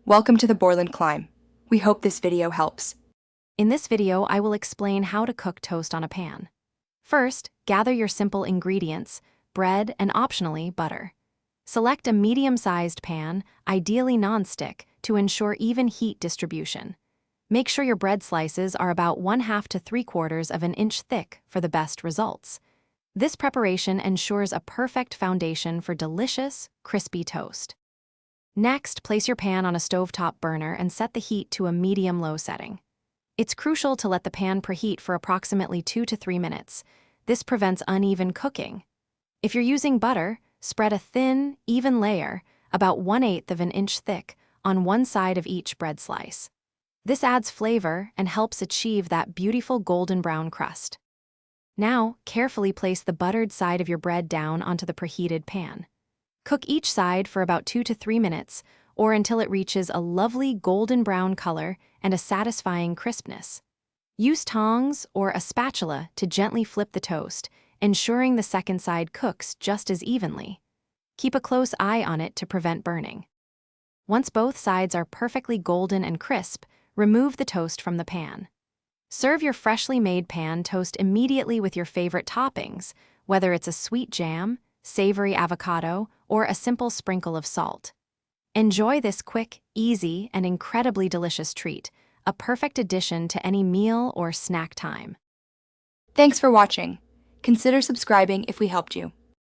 Welcome to the Borland Climb. We hope this video helps. In this video, I will explain how to cook toast on a pan. First, gather your simple ingredients, bread and optionally butter. Select a medium-sized pan, ideally non-stick, to ensure even heat distribution. Make sure your bread slices are about 1/2 to 3/4 of an inch thick for the best results. This preparation ensures a perfect foundation for delicious, crispy toast. Next, place your pan on a stovetop burner and set the heat to a medium-low setting. It's crucial to let the pan preheat for approximately 2 to 3 minutes. This prevents uneven cooking. If you're using butter, spread a thin, even layer, about 1/8 of an inch thick, on one side of each bread slice. This adds flavor and helps achieve that beautiful golden brown crust. Now, carefully place the buttered side of your bread down onto the preheated pan. Cook each side for about 2 to 3 minutes, or until it reaches a lovely golden brown color and a satisfying crispness. Use tongs or a spatula to gently flip the toast, ensuring the second side cooks just as evenly. Keep a close eye on it to prevent burning. Once both sides are perfectly golden and crisp, remove the toast from the pan. Serve your freshly made pan toast immediately with your favorite toppings, whether it's a sweet jam, savory avocado, or a simple sprinkle of salt. Enjoy this quick, easy, and incredibly delicious treat, a perfect addition to any meal or snack time. Thanks for watching. Consider subscribing if we helped you.